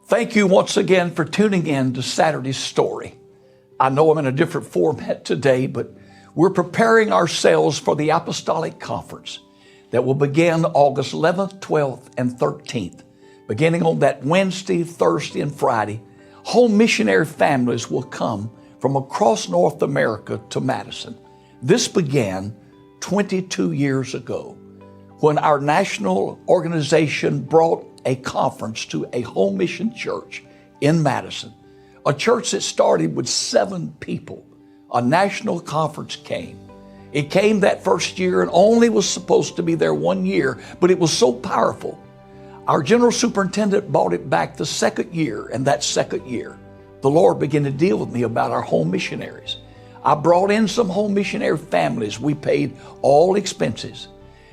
Thank you once again for tuning in to Saturday's Story. I know I'm in a different format today, but we're preparing ourselves for the Apostolic Conference that will begin August 11th, 12th, and 13th. Beginning on that Wednesday, Thursday, and Friday, home missionary families will come from across North America to Madison. This began 22 years ago when our national organization brought a conference to a home mission church in Madison, a church that started with 7 people. A national conference came. It came that first year and only was supposed to be there 1 year, but it was so powerful. Our general superintendent brought it back the second year, and that second year, the Lord began to deal with me about our home missionaries. I brought in some home missionary families. We paid all expenses.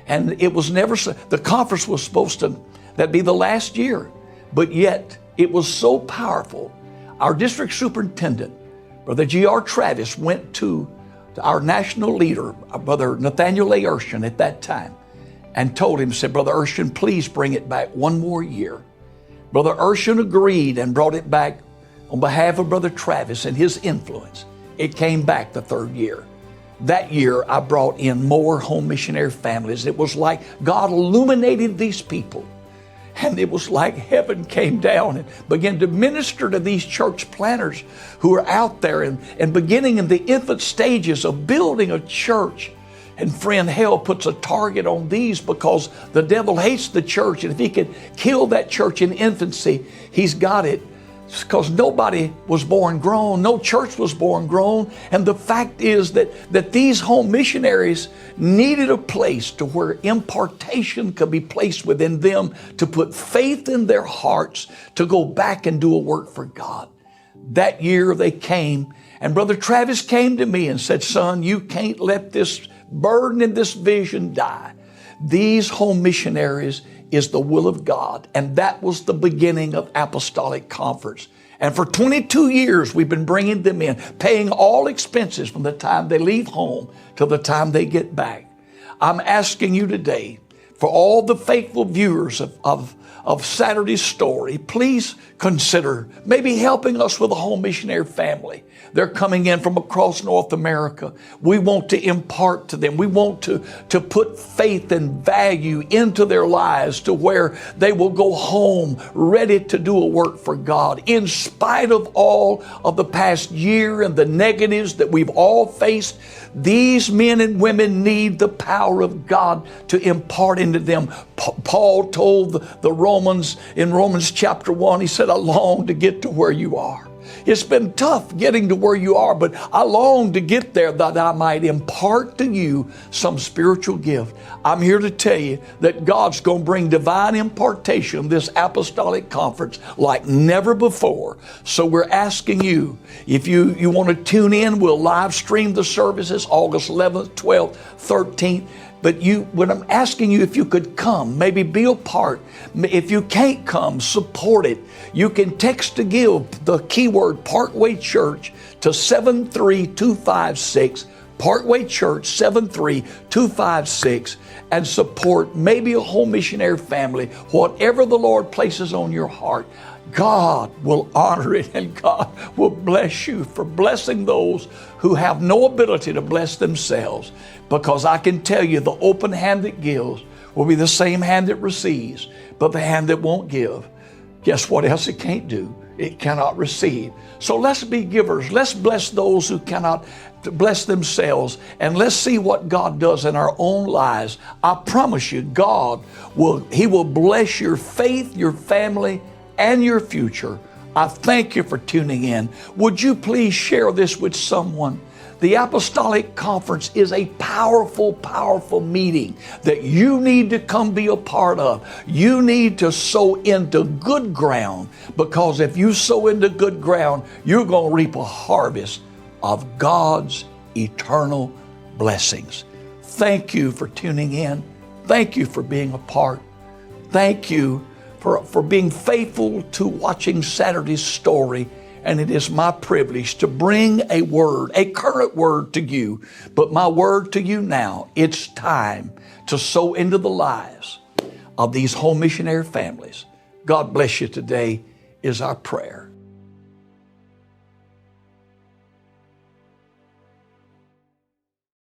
And it was never, the conference was supposed to, that'd be the last year, but yet it was so powerful. Our district superintendent, Brother G.R. Travis, went to our national leader, Brother Nathaniel A. Urshan at that time, and told him, said, Brother Urshan, please bring it back 1 more year. Brother Urshan agreed and brought it back on behalf of Brother Travis and his influence. It came back the 3rd year. That year, I brought in more home missionary families. It was like God illuminated these people. And it was like heaven came down and began to minister to these church planners who are out there and beginning in the infant stages of building a church. And friend, hell puts a target on these because the devil hates the church. And if he could kill that church in infancy, he's got it. Because nobody was born grown, no church was born grown. And the fact is that these home missionaries needed a place to where impartation could be placed within them to put faith in their hearts to go back and do a work for God. That year they came, and Brother Travis came to me and said, son, you can't let this burden and this vision die. These home missionaries is the will of God. And that was the beginning of Apostolic Conference. And for 22 years, we've been bringing them in, paying all expenses from the time they leave home till the time they get back. I'm asking you today, for all the faithful viewers of Saturday's Story, please consider maybe helping us with a home missionary family. They're coming in from across North America. We want to impart to them. We want to put faith and value into their lives to where they will go home ready to do a work for God. In spite of all of the past year and the negatives that we've all faced, these men and women need the power of God to impart into them. Paul told the Romans in Romans chapter 1, he said, I long to get to where you are. It's been tough getting to where you are, but I long to get there that I might impart to you some spiritual gift. I'm here to tell you that God's going to bring divine impartation this Apostolic Conference like never before. So we're asking you, if you want to tune in, we'll live stream the services August 11th, 12th, 13th. But when I'm asking you if you could come, maybe be a part. If you can't come, support it. You can text to give the keyword Parkway Church to 73256, Parkway Church 73256, and support maybe a home missionary family, whatever the Lord places on your heart. God will honor it, and God will bless you for blessing those who have no ability to bless themselves. Because I can tell you, the open hand that gives will be the same hand that receives, but the hand that won't give, guess what else it can't do? It cannot receive. So let's be givers. Let's bless those who cannot bless themselves, and let's see what God does in our own lives. I promise you, God will bless your faith, your family, and your future. I thank you for tuning in. Would you please share this with someone? The Apostolic Conference is a powerful, powerful meeting that you need to come be a part of. You need to sow into good ground, because if you sow into good ground, you're going to reap a harvest of God's eternal blessings. Thank you for tuning in. Thank you for being a part. Thank you for being faithful to watching Saturday's Story. And it is my privilege to bring a word, a current word to you. But my word to you now, it's time to sow into the lives of these home missionary families. God bless you today is our prayer.